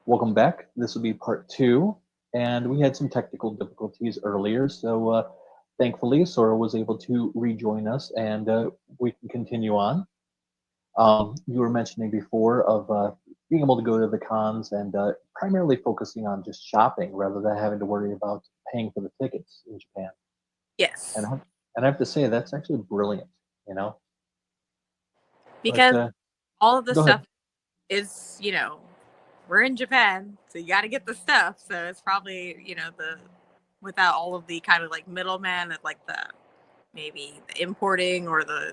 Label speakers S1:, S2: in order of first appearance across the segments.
S1: Welcome back. This will be part two, and we had some technical difficulties earlier, so thankfully Sora was able to rejoin us, and we can continue on. You were mentioning before of being able to go to the cons and primarily focusing on just shopping rather than having to worry about paying for the tickets in Japan. And
S2: Yes,
S1: I, and I have to say that's actually brilliant, you know. But
S2: because all of the
S1: go ahead.
S2: stuff is, we're in Japan, so you got to get the stuff. So it's probably, the without all of the kind of like middleman of like the maybe the importing or the,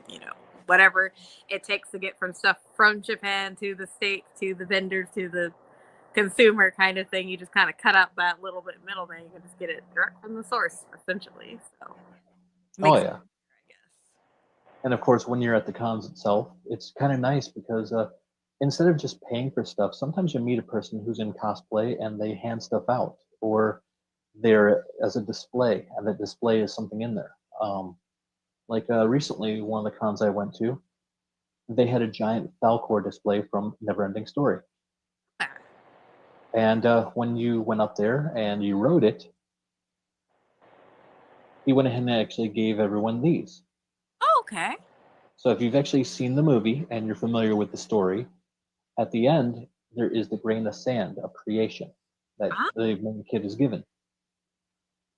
S2: whatever it takes to get from stuff from Japan to the States to the vendors to the consumer kind of thing. You just kind of cut out that little bit middleman. You can just get it direct from the source, essentially. So it
S1: Oh
S2: makes it,
S1: yeah.
S2: I guess.
S1: And of course, when you're at the cons itself, it's kind of nice because instead of just paying for stuff, sometimes you meet a person who's in cosplay and they hand stuff out, or they're as a display, and the display is something in there. Like recently, one of the cons I went to, they had a giant Falcor display from Neverending Story. And when you went up there and you wrote it, he went ahead and actually gave everyone these.
S2: Oh, okay.
S1: So if you've actually seen the movie and you're familiar with the story, at the end, there is the grain of sand of creation that
S2: Ah,
S1: the main kid is given.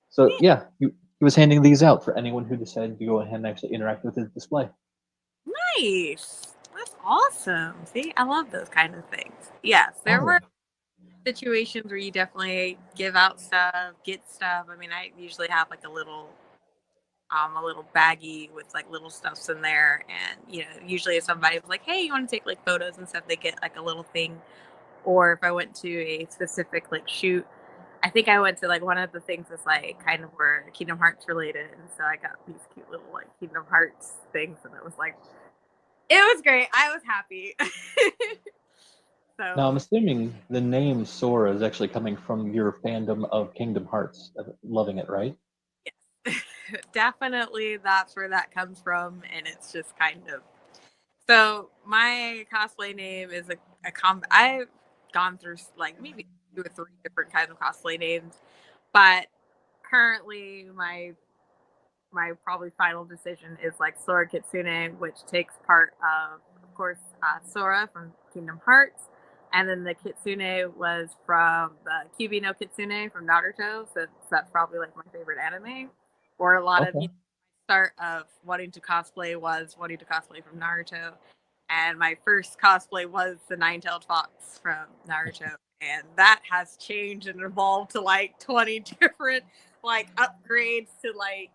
S1: So yeah, he was handing these out for anyone who decided to go ahead and actually interact with his display.
S2: nice. That's awesome. See, I love those kind of things. Yes, there
S1: Oh
S2: were
S1: yeah.
S2: situations where you definitely give out stuff, get stuff. I mean, I usually have like a little baggie with like little stuffs in there, and usually if somebody was like, "Hey, you want to take like photos and stuff," they get like a little thing. Or if I went to a specific like shoot, I think I went to like one of the things that's like kind of were Kingdom Hearts related, and so I got these cute little like Kingdom Hearts things, and it was like it was great. I was happy.
S1: Now
S2: So
S1: I'm assuming the name Sora is actually coming from your fandom of Kingdom Hearts, loving it, right?
S2: yes, definitely that's where that comes from, and it's just kind of so my cosplay name is a I've gone through like maybe 2 or 3 different kinds of cosplay names, but currently my probably final decision is like Sora Kitsune, which takes part of course, Sora from Kingdom Hearts, and then the Kitsune was from the Kyubi no Kitsune from Naruto, so that's probably like my favorite anime. Or a lot of
S1: Okay.
S2: start of wanting to cosplay was wanting to cosplay from Naruto, and my first cosplay was the Nine-Tailed Fox from Naruto, and that has changed and evolved to like 20 different like upgrades to like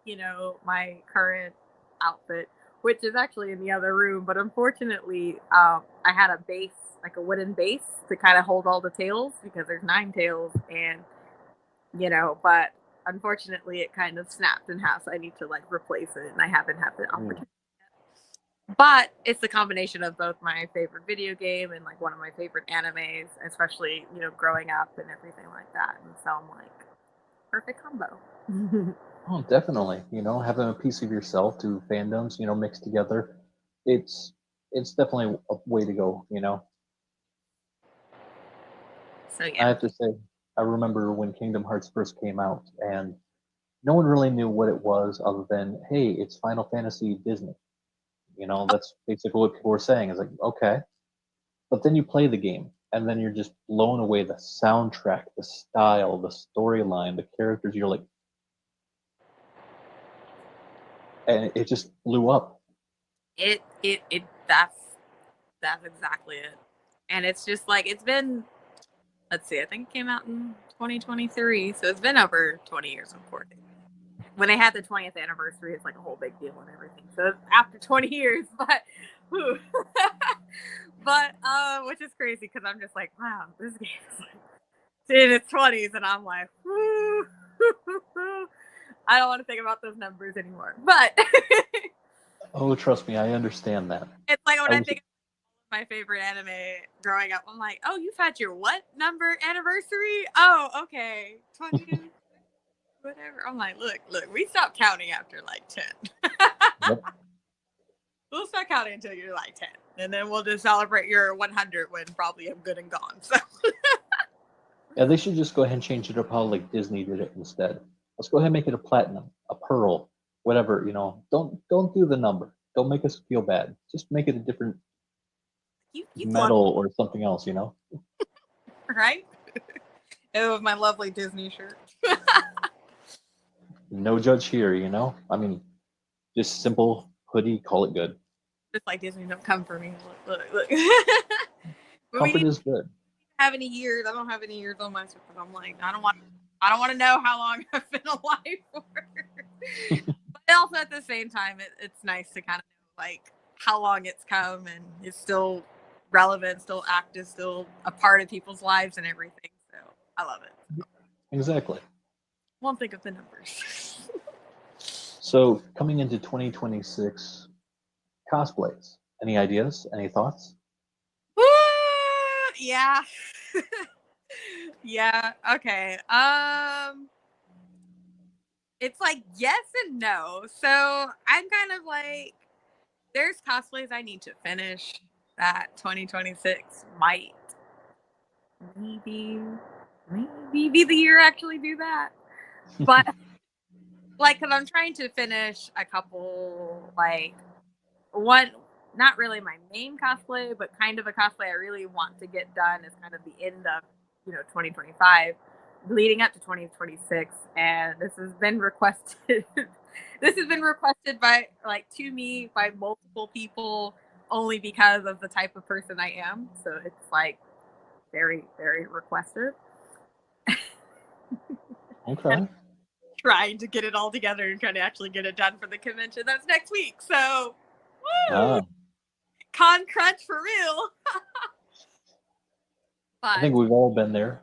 S2: my current outfit, which is actually in the other room. But unfortunately, I had a base, like a wooden base, to kind of hold all the tails because there's 9 tails, and but unfortunately, it kind of snapped in half. So I need to like replace it, and I haven't had the
S1: Ooh.
S2: opportunity. But it's the combination of both my favorite video game and like one of my favorite animes, especially growing up and everything like that. And so I'm like, perfect combo.
S1: Oh, definitely. Having a piece of yourself to fandoms, mixed together, it's it's definitely a way to go.
S2: So yeah.
S1: I have to say, I remember when Kingdom Hearts first came out, and no one really knew what it was other than, hey, it's Final Fantasy Disney. That's basically what people were saying. It's like, okay. But then you play the game, and then you're just blown away. The soundtrack, the style, the storyline, the characters, you're like, and it just blew up.
S2: It that's exactly it. And it's just like it's been, let's see, I think it came out in 2023, so it's been over 20 years, of course. When they had the 20th anniversary, it's like a whole big deal and everything. So after 20 years, but whew. But which is crazy because I'm just like, wow, this game is like in its 20s, and I'm like, whoo. I don't want to think about those numbers anymore. But
S1: Oh, trust me, I understand that.
S2: it's like when
S1: I
S2: I
S1: was
S2: think my favorite anime growing up, I'm like, oh, you've had your what number anniversary? Oh, okay, 20, whatever. I'm like, look, we stopped counting after like 10.
S1: Yep.
S2: We'll start counting until you're like 10, and then we'll just celebrate your 100 when probably I'm good and gone. So
S1: Yeah, they should just go ahead and change it up how like Disney did it instead. Let's go ahead and make it a platinum, a pearl, whatever, you know. Don't do the number. Don't make us feel bad. Just make it a different
S2: You love
S1: metal or something else, you know.
S2: it, right? Oh, my lovely Disney shirt.
S1: No judge here, you know. I mean, just simple hoodie, call it good.
S2: Just like Disney, don't come for me. Look. But we
S1: Comfort
S2: need to
S1: is good.
S2: have any years. I don't have any years on my shirt. I'm like, I don't want to know how long I've been alive for. But also at the same time, it's nice to kind of know like how long it's come and it's still relevant, still active, still a part of people's lives and everything. So I love it.
S1: Exactly.
S2: Won't think of the numbers.
S1: So coming into 2026, cosplays. Any ideas? Any thoughts?
S2: Woo! Yeah. Yeah. Okay. It's like yes and no. So I'm kind of like, there's cosplays I need to finish that 2026 might maybe be the year I actually do that. But like, cause I'm trying to finish a couple, like one, not really my main cosplay, but kind of a cosplay I really want to get done is kind of the end of 2025, leading up to 2026, and this has been requested. This has been requested by to me by multiple people only because of the type of person I am. So it's like very, very requested.
S1: Okay.
S2: Trying to get it all together and trying to actually get it done for the convention. That's next week. So, woo!
S1: Ah,
S2: Con crunch for real.
S1: I
S2: But
S1: think we've all been there.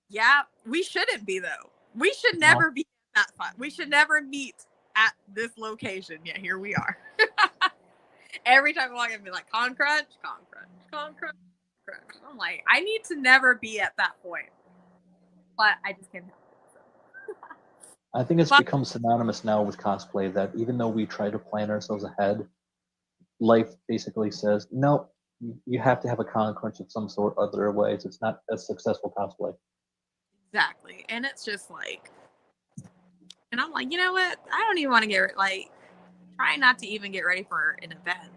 S2: yeah, we shouldn't be though. We should
S1: No.
S2: never be at that spot. We should never meet at this location. Yet here we are. Every time I walk in, be like, con crunch, con crunch, con crunch, crunch. I'm like, I need to never be at that point. But I just can't help it. So.
S1: I think it's
S2: But
S1: become synonymous now with cosplay that even though we try to plan ourselves ahead, life basically says, no, you have to have a con crunch of some sort, otherwise it's not a successful cosplay.
S2: exactly. And it's just like, and I'm like, you know what? I don't even want to get try not to even get ready for an event.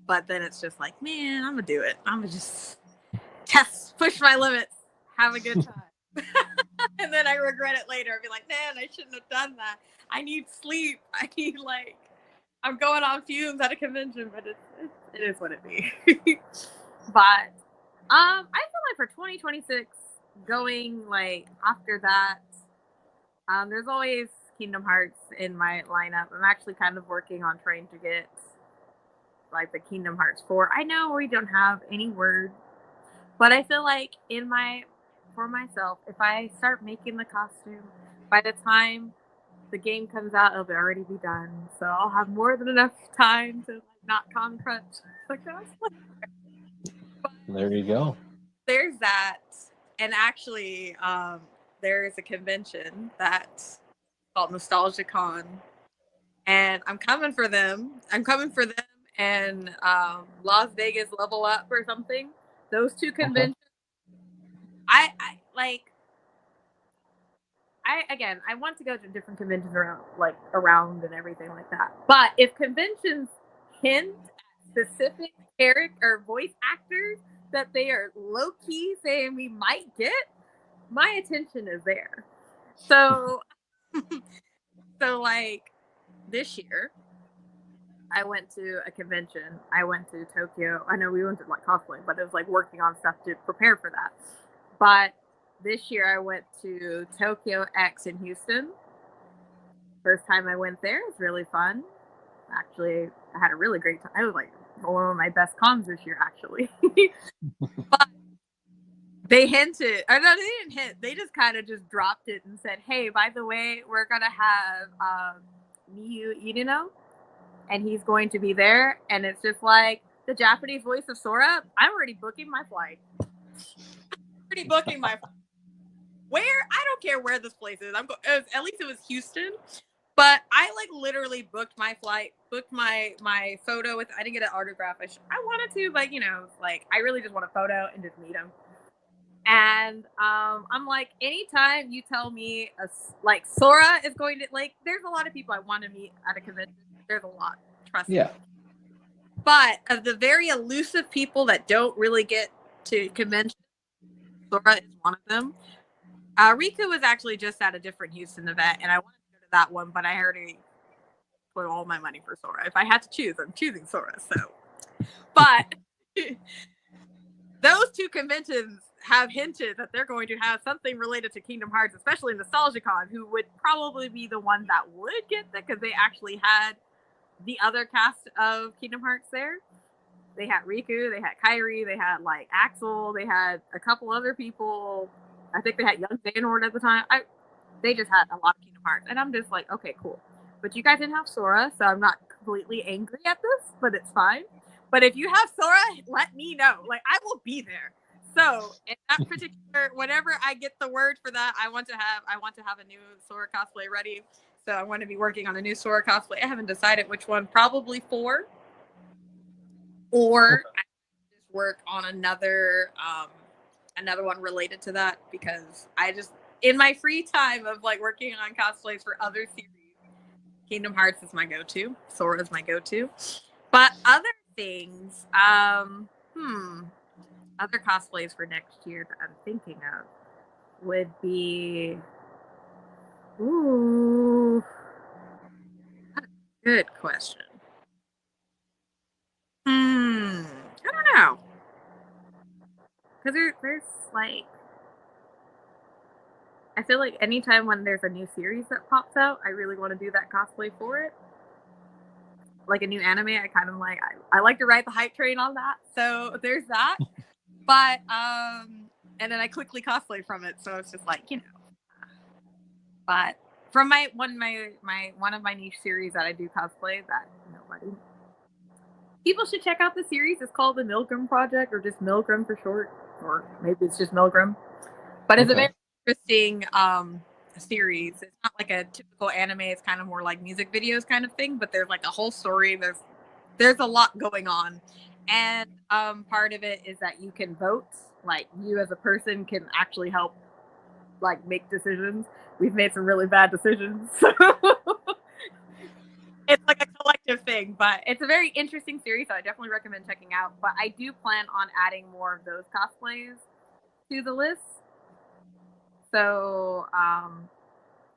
S2: But then it's just like, man, I'm gonna do it. I'm gonna just push my limits, have a good time. And then I regret it later. I'll be like, man, I shouldn't have done that. I need sleep. I need I'm going on fumes at a convention, but it is what it be. But I feel like for 2026, going after that, there's always Kingdom Hearts in my lineup. I'm actually kind of working on trying to get the Kingdom Hearts 4. I know we don't have any word, but I feel like for myself, if I start making the costume, by the time the game comes out, it'll already be done. So I'll have more than enough time to not con crunch the cosplay.
S1: There you go.
S2: There's that, and actually, there is a convention that's called Nostalgia Con, and I'm coming for them. And Las Vegas Level Up or something. Those two conventions. Okay. I want to go to different conventions around and everything like that. But if conventions hint at specific character or voice actors that they are low key saying we might get, my attention is there. So, this year, I went to a convention. I went to Tokyo. I know we went to cosplay, but it was working on stuff to prepare for that. But this year I went to Tokyo X in Houston. First time I went there, it was really fun. Actually, I had a really great time. It was one of my best cons this year, actually. But they hinted, or no, they didn't hint. They just kind of just dropped it and said, "Hey, by the way, we're gonna have Miyu Inino, and he's going to be there." And it's just the Japanese voice of Sora. I'm already booking my flight. Where? I don't care where this place is. At least it was Houston. But I literally booked my flight, booked my photo with. I didn't get an autograph. I wanted to, but I really just want a photo and just meet him. And I'm like, anytime you tell me like Sora is going to, like, there's a lot of people I want to meet at a convention. There's a lot, trust me. But of the very elusive people that don't really get to conventions, Sora is one of them. Riku was actually just at a different Houston event, and I wanted to go to that one, but I already put all my money for Sora. If I had to choose, I'm choosing Sora. So, but those two conventions have hinted that they're going to have something related to Kingdom Hearts, especially NostalgiaCon, who would probably be the one that would get that because they actually had the other cast of Kingdom Hearts there. They had Riku, they had Kairi, they had like Axel, they had a couple other people. I think they had young Xehanort at the time. They just had a lot of Kingdom Hearts, and I'm just like, okay, cool. But you guys didn't have Sora, so I'm not completely angry at this, but it's fine. But if you have Sora, let me know. Like, I will be there. So in that particular, whenever I get the word for that, I want to have a new Sora cosplay ready. So I want to be working on a new Sora cosplay. I haven't decided which one. Probably 4, or I just work on another one related to that, because I just, in my free time of like working on cosplays for other series, Kingdom Hearts is my go-to. Sora is my go-to. But other things, other cosplays for next year that I'm thinking of would be, ooh, good question. I don't know, because there's like, I feel like anytime when there's a new series that pops out, I really want to do that cosplay for it. Like a new anime, I kind of like, I like to ride the hype train on that. So there's that. But and then I quickly cosplay from it, so it's just like, you know. But from my one of my niche series that I do cosplay that nobody, people should check out the series. It's called the Milgram Project, or just Milgram for short, or maybe it's just Milgram. But it's a very interesting series. It's not like a typical anime. It's kind of more like music videos kind of thing. But there's like a whole story. There's a lot going on, and part of it is that you can vote. Like, you as a person can actually help like make decisions. We've made some really bad decisions. So it's like a collective thing, but it's a very interesting series, so I definitely recommend checking out. But I do plan on adding more of those cosplays to the list. So,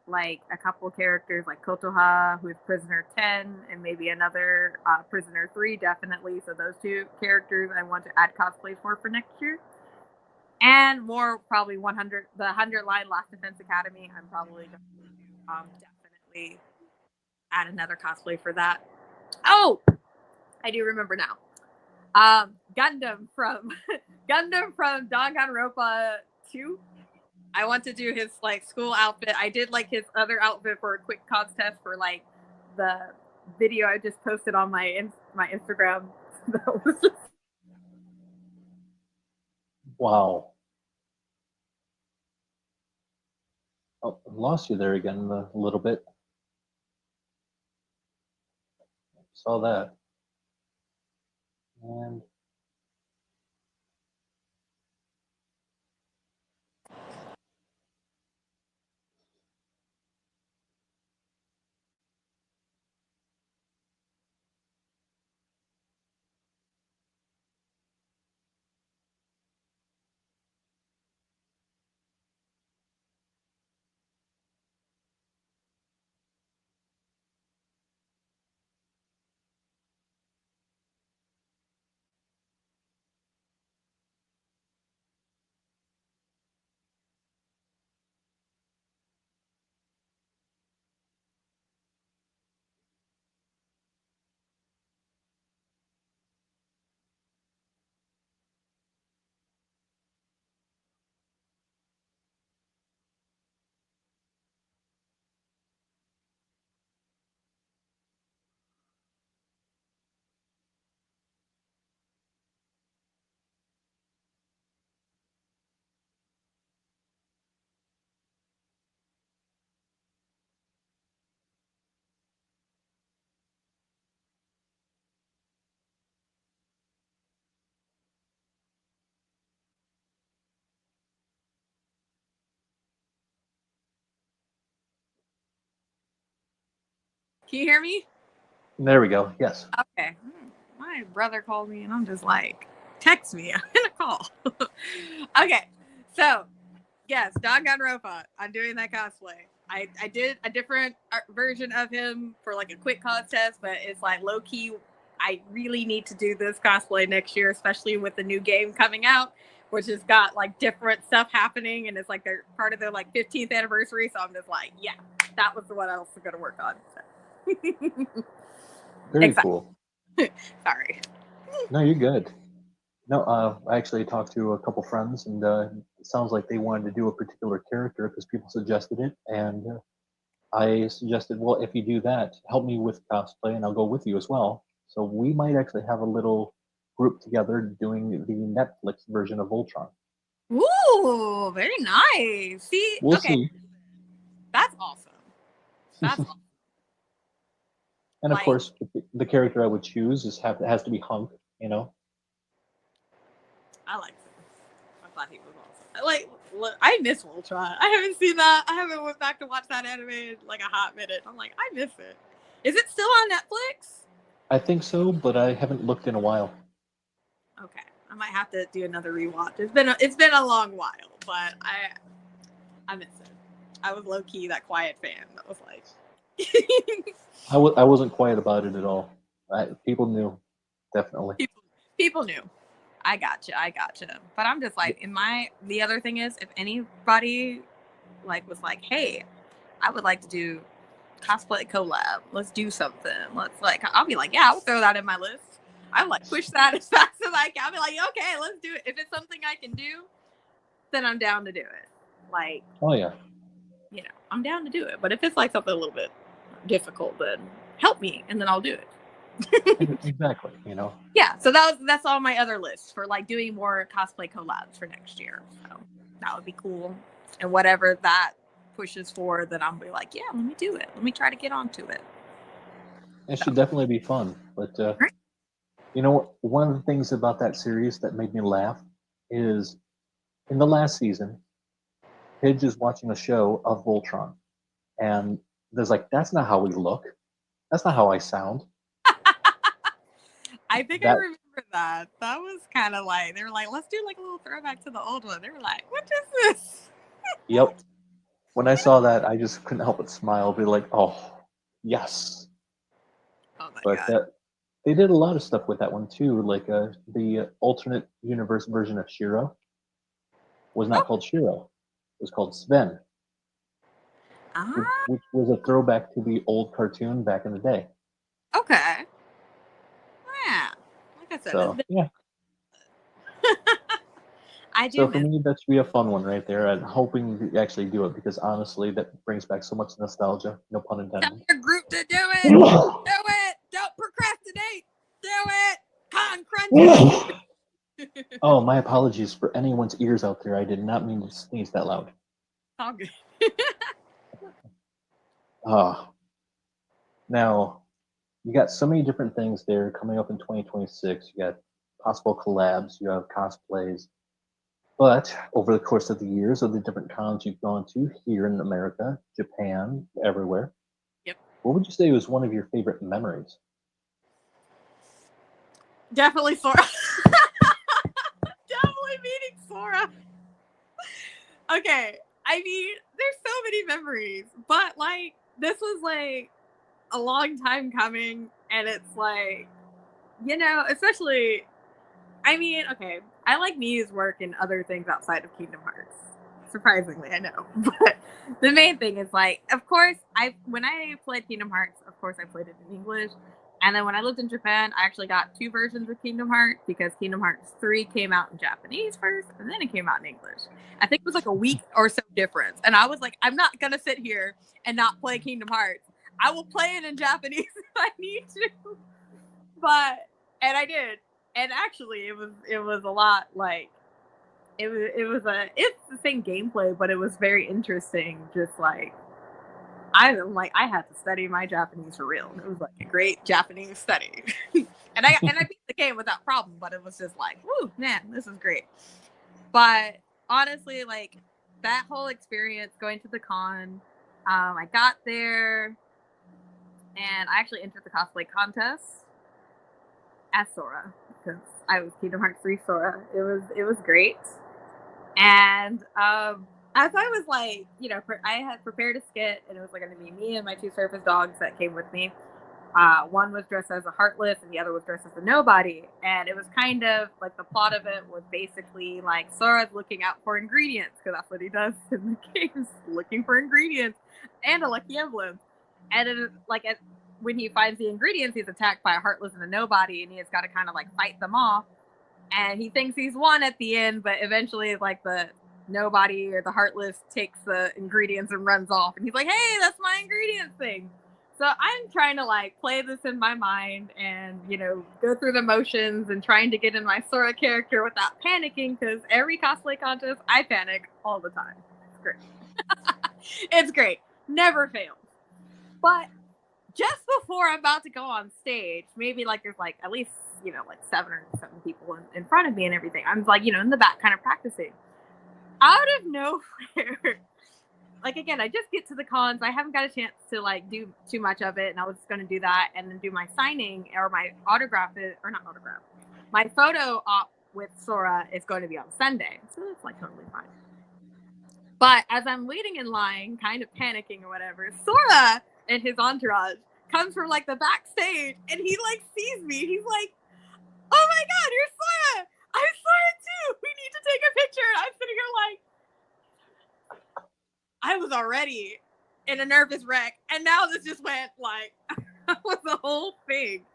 S2: like a couple characters like Kotoha, who's Prisoner 10, and maybe another Prisoner 3, definitely. So those 2 characters I want to add cosplay for next year. And more, probably 100, the 100 line Last Defense Academy. I'm probably going to definitely add another cosplay for that. Oh, I do remember now. Gundam from Danganronpa 2. I want to do his like school outfit. I did like his other outfit for a quick contest for like the video I just posted on my Instagram. That was just...
S1: Wow. Oh, I lost you there again a little bit. Saw that. And
S2: Can you hear me?
S1: There we go. Yes.
S2: Okay. My brother called me and I'm just like, text me. I'm in a call. Okay. So, yes, Danganronpa. I'm doing that cosplay. I did a different version of him for like a quick contest, but it's like low key. I really need to do this cosplay next year, especially with the new game coming out, which has got like different stuff happening, and it's like they're part of their like 15th anniversary. So I'm just like, yeah, that was the one I was going to work on. So.
S1: Very cool.
S2: Sorry.
S1: No, you're good. No, I actually talked to a couple friends, and it sounds like they wanted to do a particular character because people suggested it, and I suggested, well, if you do that, help me with cosplay, and I'll go with you as well. So we might actually have a little group together doing the Netflix version of Voltron.
S2: Ooh, very nice. See,
S1: We'll
S2: okay,
S1: see.
S2: that's awesome. That's awesome.
S1: And of
S2: Like,
S1: course, the character I would choose has to be Hunk. You know.
S2: I like him. I thought he was awesome. Like, look, I miss Voltron. I haven't seen that. I haven't went back to watch that anime in like a hot minute. I'm like, I miss it. Is it still on Netflix?
S1: I think so, but I haven't looked in a while.
S2: Okay, I might have to do another rewatch. It's been a long while, but I miss it. I was low key that quiet fan that was like.
S1: I wasn't quiet about it at all. People knew, definitely.
S2: People knew. I gotcha. But I'm just like, the other thing is, if anybody like was like, hey, I would like to do cosplay collab. Let's do something. I'll be like, yeah, I'll throw that in my list. I like push that as fast as I can. I'll be like, okay, let's do it. If it's something I can do, then I'm down to do it. Like,
S1: oh yeah,
S2: I'm down to do it. But if it's like something a little bit difficult, then help me, and then I'll do it.
S1: exactly.
S2: Yeah, so that's all my other lists for like doing more cosplay collabs for next year. So that would be cool. And whatever that pushes for, then I'll be like, yeah, let me do it. Let me try to get onto it.
S1: It should definitely be fun. But one of the things about that series that made me laugh is in the last season, Pidge is watching a show of Voltron, and there's like, that's not how we look. That's not how I sound.
S2: I think I remember that. That was kind of like, they were like, let's do like a little throwback to the old one. They were like, what is this?
S1: Yep. When I saw that, I just couldn't help but smile, be like, oh, yes.
S2: Oh my
S1: But
S2: God.
S1: they did a lot of stuff with that one too. Like the alternate universe version of Shiro was not called Shiro. It was called Sven, which was a throwback to the old cartoon back in the day.
S2: Okay. Yeah. Like I said,
S1: So, yeah.
S2: I do.
S1: So for me, that should be a fun one right there. I'm hoping to actually do it because honestly, that brings back so much nostalgia. No pun intended.
S2: Tell your group to do it. Do it. Don't procrastinate. Do it. Con crunch.
S1: Oh, my apologies for anyone's ears out there. I did not mean to sneeze that loud.
S2: All good.
S1: Now, you got so many different things there coming up in 2026. You got possible collabs, you have cosplays. But over the course of the years of the different cons you've gone to here in America, Japan, everywhere,
S2: Yep.
S1: what would you say was one of your favorite memories?
S2: Definitely Sora. Definitely meeting Sora. Okay. I mean, there's so many memories, but like, this was like a long time coming, and it's like, especially, I mean, okay, I like Miu's work in other things outside of Kingdom Hearts. Surprisingly, I know. But the main thing is like, of course, when I played Kingdom Hearts, of course I played it in English. And then when I lived in Japan, I actually got 2 versions of Kingdom Hearts because Kingdom Hearts 3 came out in Japanese first, and then it came out in English. I think it was like a week or so difference. And I was like, I'm not going to sit here and not play Kingdom Hearts. I will play it in Japanese if I need to. And I did. And actually, it was a lot like, it's the same gameplay, but it was very interesting. Just like, I had to study my Japanese for real. It was like a great Japanese study. and I beat the game without problem, but it was just like, whoo, man, this is great. But honestly, like, that whole experience going to the con, I got there, and I actually entered the cosplay contest as Sora because I was Kingdom Hearts 3 Sora. It was great, and as I was like, you know, I had prepared a skit, and it was like going to be me and my two surface dogs that came with me. One was dressed as a Heartless, and the other was dressed as a Nobody. And it was kind of like the plot of it was basically like Sora's looking out for ingredients because that's what he does in the games, looking for ingredients and a lucky emblem. And it, like when he finds the ingredients, he's attacked by a Heartless and a Nobody, and he has got to kind of like fight them off. And he thinks he's won at the end, but eventually, like the Nobody or the Heartless takes the ingredients and runs off, and he's like, "Hey, that's my ingredients thing." So I'm trying to like play this in my mind and, you know, go through the motions and trying to get in my Sora character without panicking, because every cosplay contest I panic all the time. It's great. It's great. Never fails. But just before I'm about to go on stage, maybe like there's like at least, you know, like seven people in front of me and everything. I'm like, you know, in the back kind of practicing. Out of nowhere, like, again, I just get to the cons. I haven't got a chance to like do too much of it, and I was just going to do that and then do my signing or my autograph, or not autograph. My photo op with Sora is going to be on Sunday, so that's like totally fine. But as I'm waiting in line, kind of panicking or whatever, Sora and his entourage comes from like the backstage, and he like sees me. He's like, "Oh my God, you're Sora! I'm Sora too! We need to take a picture!" And I'm sitting here like, I was already in a nervous wreck, and now this just went like was the whole thing.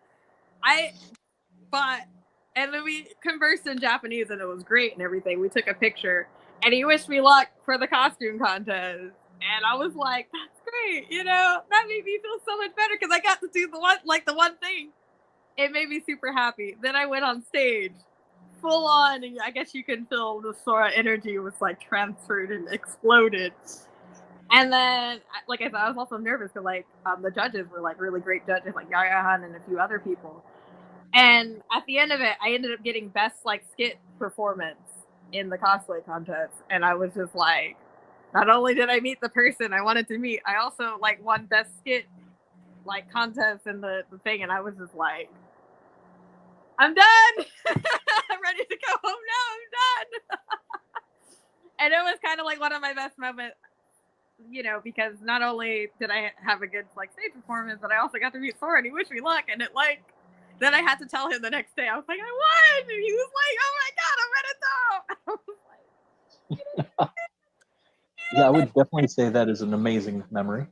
S2: And then we conversed in Japanese, and it was great and everything. We took a picture, and he wished me luck for the costume contest, and I was like, "That's great," you know. That made me feel so much better because I got to do the one thing. It made me super happy. Then I went on stage, full on, and I guess you can feel the Sora energy was like transferred and exploded. And then, like I said, I was also nervous because like the judges were like really great judges, like Yaya and a few other people. And at the end of it, I ended up getting best like skit performance in the cosplay contest, and I was just like, not only did I meet the person I wanted to meet, I also like won best skit like contest in the thing, and I was just like, I'm done. I'm ready to go home now. I'm done. And it was kind of like one of my best moments, you know, because not only did I have a good like stage performance, but I also got to meet Sora, and he wished me luck. And it like, then I had to tell him the next day. I was like, I won, and he was like, "Oh my God, I'm ready to go."
S1: Yeah, I would definitely say that is an amazing memory.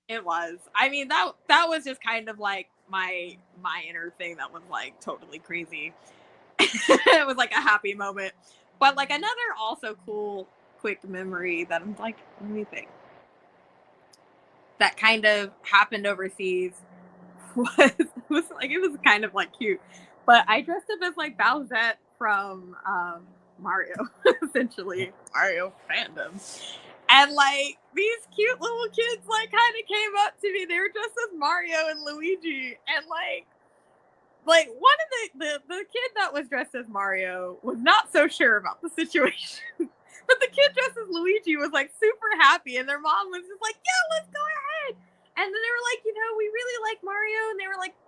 S2: It was. I mean, that was just kind of like my inner thing that was like totally crazy. It was like a happy moment. But like another also cool quick memory that I'm like, let me think, that kind of happened overseas was like, it was kind of like cute. But I dressed up as like Bowsette from Mario, essentially Mario fandom. And like these cute little kids like kind of came up to me. They were dressed as Mario and Luigi, and like one of the kid that was dressed as Mario was not so sure about the situation. But the kid dressed as Luigi was like super happy, and their mom was just like, "Yeah, let's go ahead." And then they were like, "You know, we really like Mario," and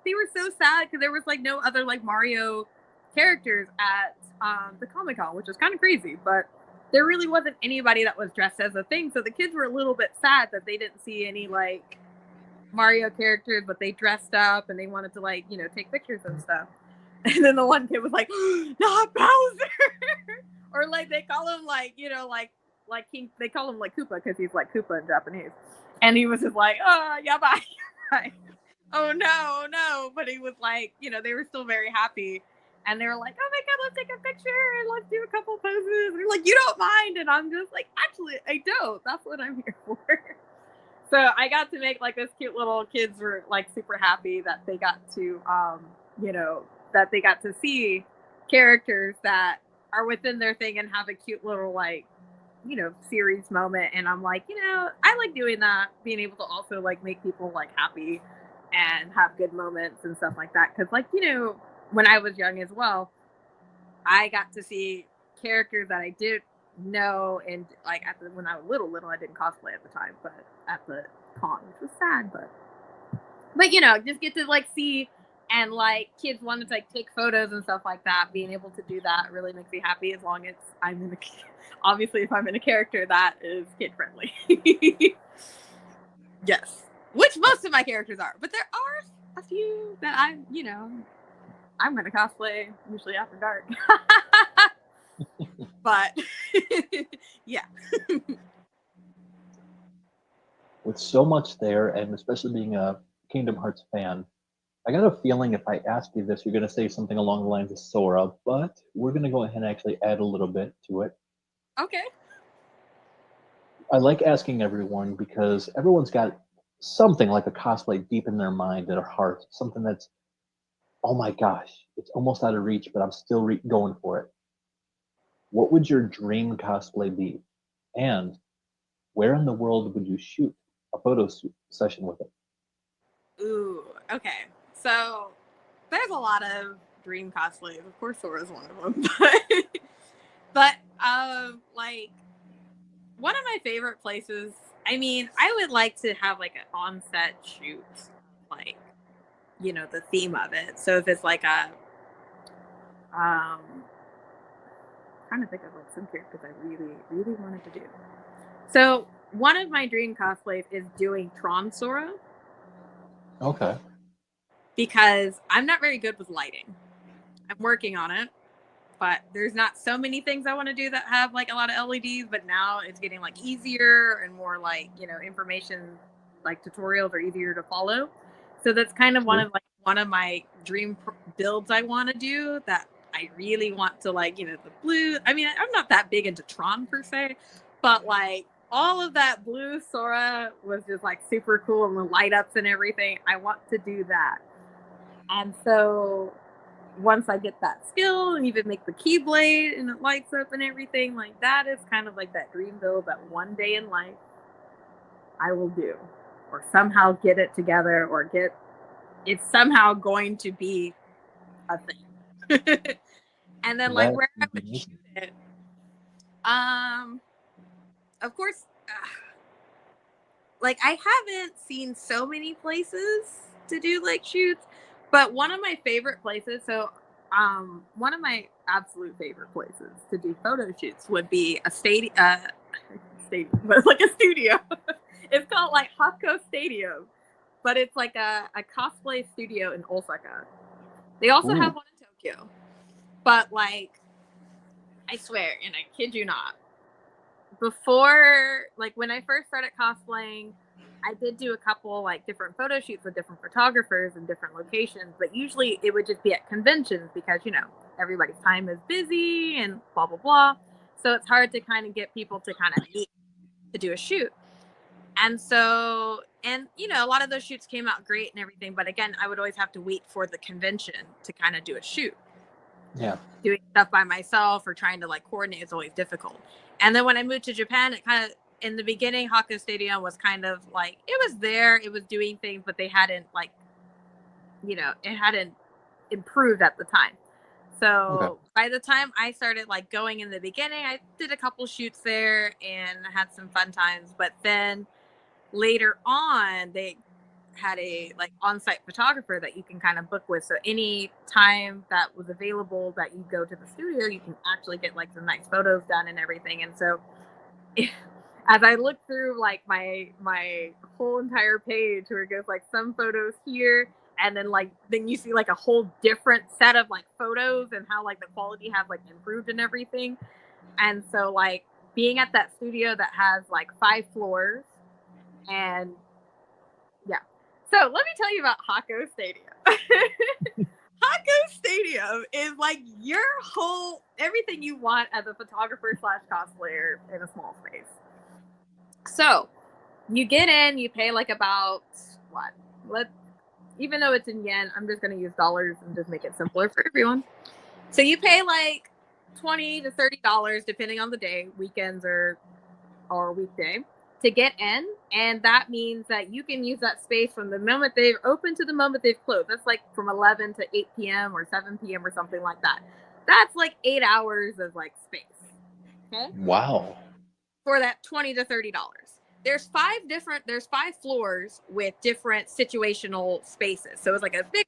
S2: they were so sad because there was like no other like Mario characters at the Comic-Con, which was kind of crazy, but there really wasn't anybody that was dressed as a thing. So the kids were a little bit sad that they didn't see any like Mario characters, but they dressed up and they wanted to like, you know, take pictures and stuff. And then the one kid was like, "Not Bowser." Or like they call him like, you know, like King, they call him like Koopa because he's like Koopa in Japanese. And he was just like, "Oh, yeah, bye." Oh no. But he was like, you know, they were still very happy. And they were like, "Oh my God, let's take a picture and let's do a couple poses." And they're like, "You don't mind?" And I'm just like, "Actually, I don't. That's what I'm here for." So I got to make like this cute little kids were like super happy that they got to, you know, that they got to see characters that are within their thing and have a cute little like, you know, series moment. And I'm like, you know, I like doing that, being able to also like make people like happy and have good moments and stuff like that. Because like, you know, when I was young as well, I got to see characters that I didn't know, and like when I was little, I didn't cosplay at the time, but at the con, which was sad, but But you know, just get to like see, and like kids want to like take photos and stuff like that. Being able to do that really makes me happy, as long as I'm in obviously if I'm in a character that is kid friendly. Yes, which most of my characters are, but there are a few that I'm gonna cosplay usually after dark. But yeah.
S1: With so much there, and especially being a Kingdom Hearts fan, I got a feeling if I ask you this, you're going to say something along the lines of Sora, but we're going to go ahead and actually add a little bit to it.
S2: Okay.
S1: I like asking everyone because everyone's got something like a cosplay deep in their mind, in their heart, something that's, oh my gosh, it's almost out of reach, but I'm still going for it. What would your dream cosplay be? And where in the world would you shoot a photo session with it?
S2: Ooh, okay. So there's a lot of dream cosplays. Of course, Sora's one of them. But like one of my favorite places. I mean, I would like to have like an on-set shoot, like the theme of it. So if it's like a trying to think of like some characters I really, really wanted to do. So one of my dream cosplays is doing Tron Sora.
S1: Okay.
S2: Because I'm not very good with lighting. I'm working on it, but there's not so many things I want to do that have like a lot of LEDs, but now it's getting like easier and more like, information like tutorials are easier to follow. So that's kind of one of my dream builds I want to do, that I really want to like, the blue. I mean, I'm not that big into Tron per se, but like all of that blue Sora was just like super cool, and the light ups and everything. I want to do that. And so once I get that skill and even make the keyblade and it lights up and everything, like that is kind of like that dream build that one day in life I will do, or somehow get it together, or it's somehow going to be a thing. And then like where I would shoot it, of course, like I haven't seen so many places to do like shoots, but one of my favorite places, one of my absolute favorite places to do photo shoots would be a stadium, but like a studio. It's called like Hakko Stadium, but it's like a cosplay studio in Osaka. They also have one in Tokyo, but like, I swear, and I kid you not, before, like when I first started cosplaying, I did do a couple like different photo shoots with different photographers in different locations, but usually it would just be at conventions because everybody's time is busy and blah blah blah, so it's hard to kind of get people to kind of meet to do a shoot. And so, a lot of those shoots came out great and everything, but again, I would always have to wait for the convention to kind of do a shoot.
S1: Yeah.
S2: Doing stuff by myself or trying to like coordinate is always difficult. And then when I moved to Japan, it kind of, in the beginning, Hakko Stadium was kind of like, it was there, it was doing things, but they hadn't like, it hadn't improved at the time. So by the time I started like going in the beginning, I did a couple shoots there and had some fun times. But then later on, they had a like on-site photographer that you can kind of book with. So any time that was available that you go to the studio, you can actually get like some nice photos done and everything. And so as I look through like my whole entire page where it goes like some photos here, and then you see like a whole different set of like photos and how like the quality has like improved and everything. And so like being at that studio that has like 5 floors, and yeah. So let me tell you about Hakko Stadium. Hakko Stadium is like your whole, everything you want as a photographer / cosplayer in a small space. So you get in, you pay like about even though it's in yen, I'm just going to use dollars and just make it simpler for everyone. So you pay like $20 to $30 depending on the day, weekends or weekday, to get in. And that means that you can use that space from the moment they've opened to the moment they've closed. That's like from 11 to 8 p.m. or 7 p.m. or something like that. That's like 8 hours of like space. Okay.
S1: Wow.
S2: For that $20 to $30. there's five floors with different situational spaces. So it's like a big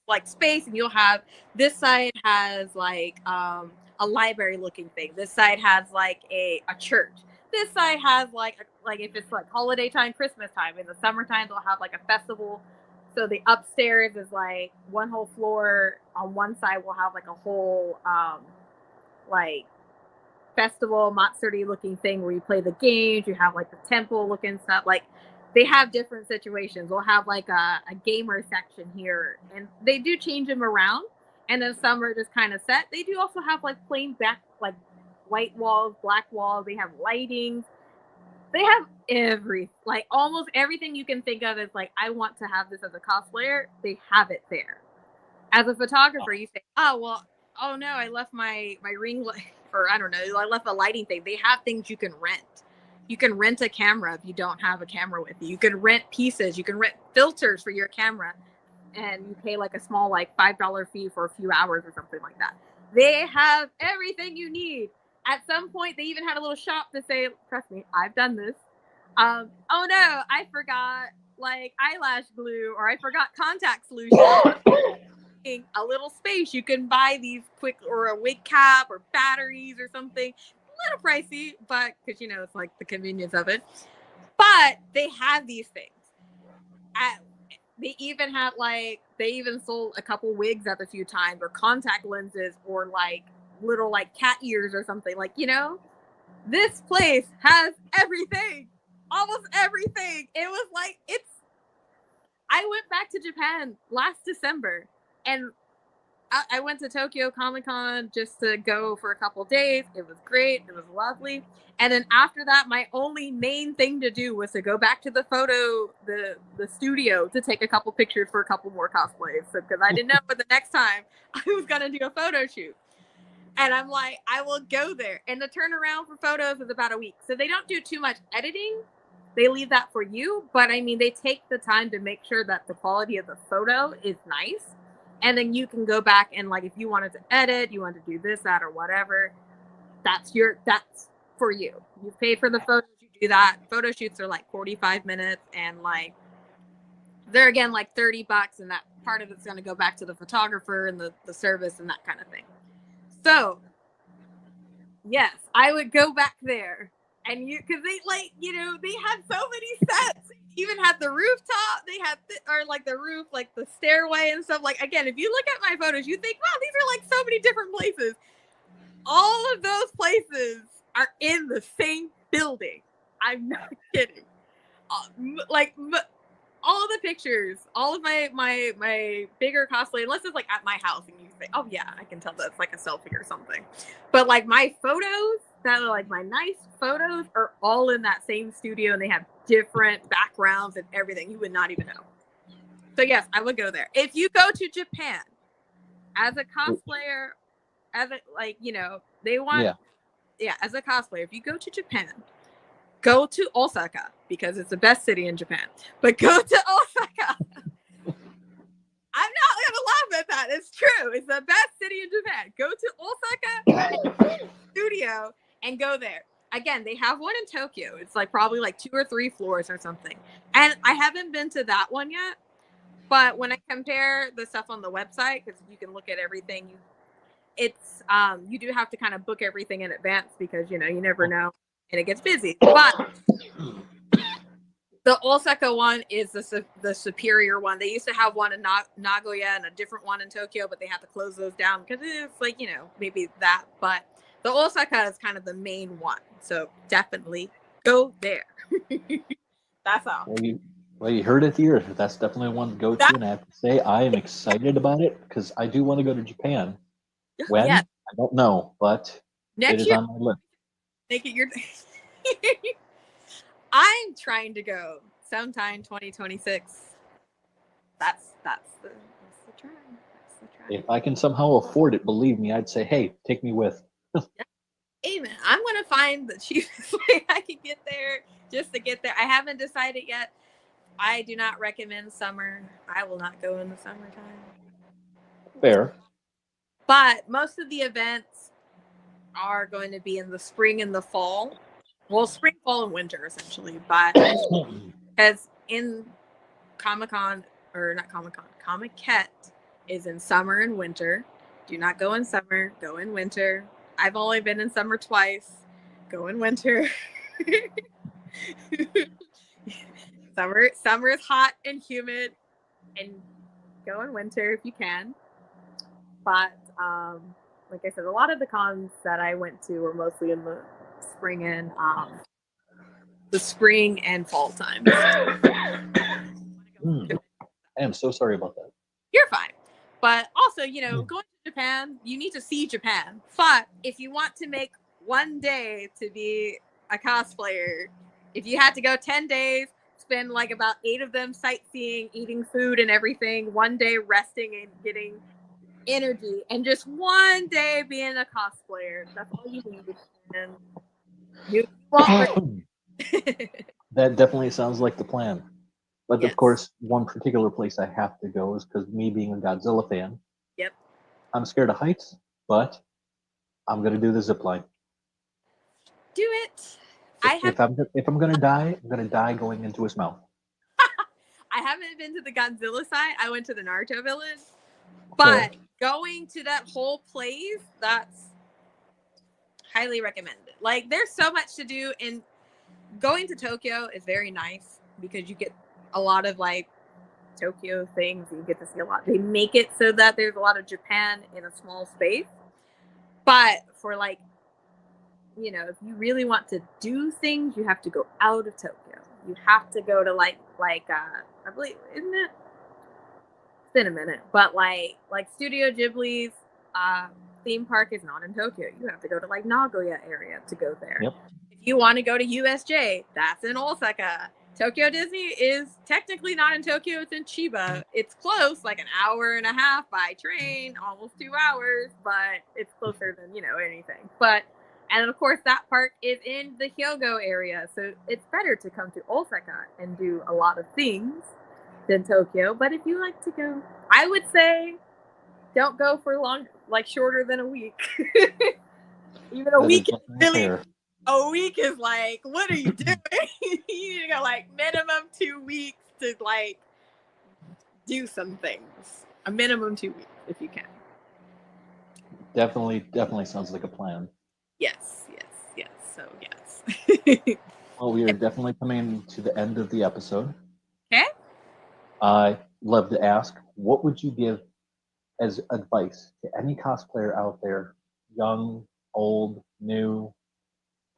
S2: like space, and you'll have this side has like a library looking thing. This side has like a church. This side has like if it's like holiday time, Christmas time. In the summertime, they'll have like a festival. So the upstairs is like one whole floor. On one side, we'll have like a whole like festival Matsuri looking thing where you play the games. You have like the temple looking stuff. Like they have different situations. We'll have like a gamer section here, and they do change them around. And then some are just kind of set. They do also have like plain back, like white walls, black walls. They have lighting. They have like almost everything you can think of as like, I want to have this as a cosplayer. They have it there. As a photographer, you say, oh, well, oh no, I left my ring light, or I don't know, I left a lighting thing. They have things you can rent. You can rent a camera if you don't have a camera with you. You can rent pieces. You can rent filters for your camera, and you pay like a small like $5 fee for a few hours or something like that. They have everything you need. At some point, they even had a little shop to say, trust me, I've done this. Oh no, I forgot like eyelash glue, or I forgot contact solution. A little space, you can buy these quick, or a wig cap or batteries or something. A little pricey, but because you know it's like the convenience of it. But they have these things. They even sold a couple wigs at a few times, or contact lenses, or like little like cat ears or something. Like, you know, this place has everything, almost everything. It was like I went back to Japan last December, and I went to Tokyo Comic Con just to go for a couple days. It was great. It was lovely. And then after that, my only main thing to do was to go back to the studio to take a couple pictures for a couple more cosplays. So, because I didn't know but the next time I was going to do a photo shoot. And I'm like, I will go there. And the turnaround for photos is about a week. So they don't do too much editing. They leave that for you. But I mean, they take the time to make sure that the quality of the photo is nice. And then you can go back and like, if you wanted to edit, you want to do this, that, or whatever, that's for you. You pay for the photos, you do that. Photo shoots are like 45 minutes, and like they're again like $30, and that part of it's going to go back to the photographer and the service and that kind of thing. So yes, I would go back there. And because they like, you know, they had so many sets. Even had the rooftop. They had or like the roof, like the stairway and stuff. Like, again, if you look at my photos, you think, wow, these are like so many different places. All of those places are in the same building. I'm not kidding. Like all of the pictures, all of my bigger cosplay, unless it's like at my house and you say, oh yeah, I can tell that's like a selfie or something. But like my photos, that are like my nice photos, are all in that same studio, and they have different backgrounds and everything. You would not even know. So yes, I would go there. If you go to Japan as a cosplayer, as a, like, you know, they want, yeah, as a cosplayer, if you go to Japan, go to Osaka, because it's the best city in Japan. But go to Osaka. I'm not going to laugh at that. It's true. It's the best city in Japan. Go to Osaka studio and go there. Again, they have one in Tokyo. It's like probably like 2 or 3 floors or something. And I haven't been to that one yet. But when I compare the stuff on the website, because you can look at everything, it's you do have to kind of book everything in advance, because, you know, you never know, and it gets busy. But the Osaka one is the superior one. They used to have one in Nagoya and a different one in Tokyo, but they had to close those down because it's like, you know, maybe that. But the Osaka is kind of the main one. So definitely go there. That's all.
S1: Well, you heard it here. That's definitely one to go to. And I have to say, I am excited about it because I do want to go to Japan. When? Yeah. I don't know, but
S2: next
S1: it is
S2: year,
S1: on my list.
S2: Make it your... I'm trying to go sometime 2026. That's the try.
S1: If I can somehow afford it, believe me, I'd say, hey, take me with.
S2: Amen. I'm gonna find the cheapest way I can get there, just to get there. I haven't decided yet. I do not recommend summer. I will not go in the summertime.
S1: Fair.
S2: But most of the events are going to be in the spring and the fall. well, spring, fall, and winter essentially, but because in Comic-Con, or not Comic-Con, Comic-Ket is in summer and winter. Do not go in summer, go in winter. I've only been in summer twice. Go in winter. Summer is hot and humid, and go in winter if you can. But like I said, a lot of the cons that I went to were mostly in the spring and fall time.
S1: I am so sorry about that.
S2: You're fine. But also, you know, going to Japan, you need to see Japan. But if you want to make one day to be a cosplayer, if you had to go 10 days, spend like about 8 of them sightseeing, eating food and everything, one day resting and getting energy, and just one day being a cosplayer, that's all you need. And you won't.
S1: That definitely sounds like the plan. But
S2: Yes.
S1: of course, one particular place I have to go is because me being a Godzilla fan.
S2: Yep.
S1: I'm scared of heights, but I'm gonna do the zip line.
S2: Do it.
S1: If I'm gonna die, I'm gonna die going into his mouth.
S2: I haven't been to the Godzilla side. I went to the Naruto village, but going to that whole place, that's highly recommended. Like, there's so much to do, and going to Tokyo is very nice because you get a lot of like Tokyo things. You get to see a lot. They make it so that there's a lot of Japan in a small space. But for like, you know, if you really want to do things, you have to go out of Tokyo. You have to go to like I believe, isn't it? It's been a minute, but like Studio Ghibli's theme park is not in Tokyo. You have to go to like Nagoya area to go there.
S1: Yep.
S2: If you want to go to USJ, that's in Osaka. Tokyo Disney is technically not in Tokyo, it's in Chiba. It's close, like an hour and a half by train, almost 2 hours, but it's closer than, you know, anything. But, and of course that park is in the Hyogo area, so it's better to come to Osaka and do a lot of things than Tokyo. But if you like to go, I would say don't go for long, like shorter than a week. Even a week is really fair. A week is like, what are you doing? You need to go like minimum 2 weeks to like do some things. A minimum 2 weeks if you can.
S1: Definitely sounds like a plan.
S2: Yes. So yes.
S1: Well, we are definitely coming to the end of the episode.
S2: Okay.
S1: I'd love to ask, what would you give as advice to any cosplayer out there, young, old, new,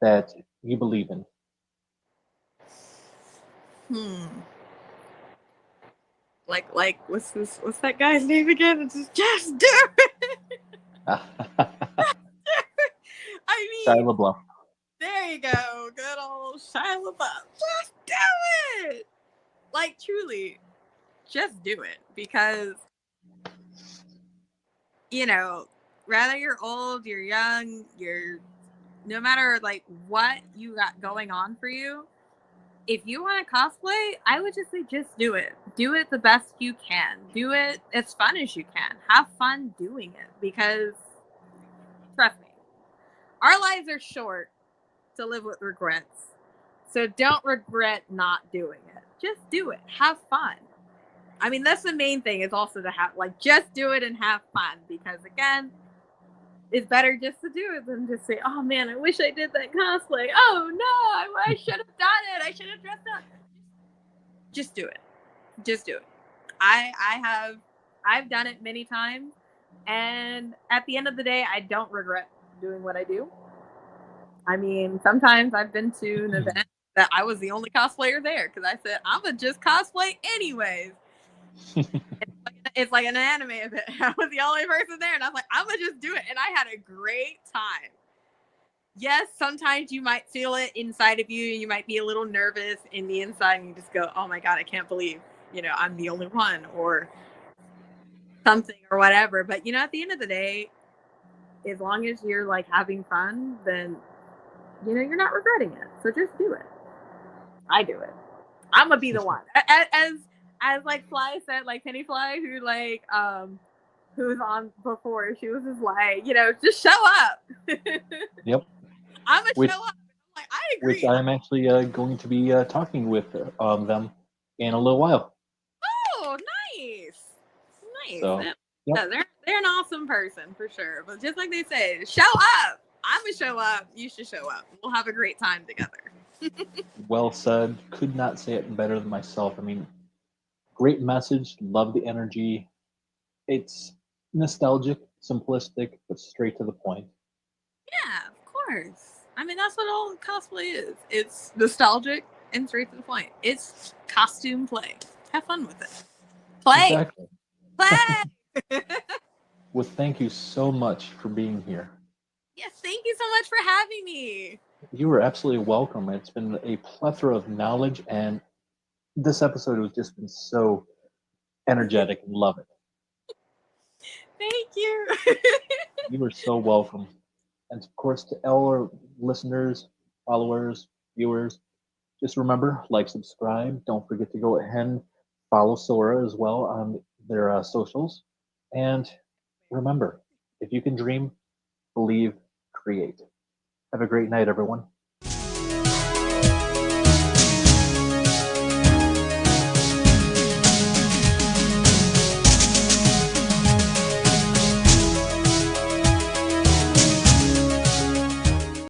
S1: that you believe in?
S2: Like what's that guy's name again? It's just do it. I mean,
S1: Shia LaBeouf.
S2: There you go. Good old Shia LaBeouf. Just do it. Like, truly, just do it. Because, you know, whether you're old, you're young, no matter like what you got going on for you, if you want to cosplay, I would just say just do it. Do it the best you can. Do it as fun as you can. Have fun doing it, because trust me, our lives are short to live with regrets. So don't regret not doing it. Just do it. Have fun. I mean, that's the main thing, is also to have, like, just do it and have fun, because again, it's better just to do it than just say, oh man, I wish I did that cosplay. Oh no, I should have done it. I should have dressed up. Just do it. Just do it. I've done it many times, and at the end of the day, I don't regret doing what I do. I mean, sometimes I've been to an event that I was the only cosplayer there, because I said, I'm gonna just cosplay anyways. It's like an anime event. I was the only person there, and I was like, I'm gonna just do it, and I had a great time. Yes, sometimes you might feel it inside of you, and you might be a little nervous in the inside, and you just go, oh my god, I can't believe, you know, I'm the only one, or something, or whatever. But, you know, at the end of the day, as long as you're like having fun, then, you know, you're not regretting it. So just do it. I do it. I'm gonna be the one. As like Fly said, like Penny Fly, who like who was on before, she was just like, you know, just show up.
S1: Yep.
S2: I'm gonna show up. I'm like, I
S1: which
S2: agree.
S1: I'm actually going to be talking with them in a little while.
S2: Oh, nice. Nice.
S1: So,
S2: Yeah,
S1: yep,
S2: they're an awesome person for sure. But just like they say, show up. I'm gonna show up. You should show up. We'll have a great time together.
S1: well said. Could not say it better than myself. I mean, great message. Love the energy. It's nostalgic, simplistic, but straight to the point.
S2: Yeah, of course. I mean, that's what all cosplay is. It's nostalgic and straight to the point. It's costume play. Have fun with it. Play.
S1: Exactly.
S2: Play.
S1: Well, thank you so much for being here.
S2: Yes, thank you so much for having me.
S1: You are absolutely welcome. It's been a plethora of knowledge, and this episode has just been so energetic and love it.
S2: Thank you.
S1: You are so welcome. And of course, to all our listeners, followers, viewers, just remember, like, subscribe. Don't forget to go ahead and follow Sora as well on their socials. And remember, if you can dream, believe, create. Have a great night, everyone.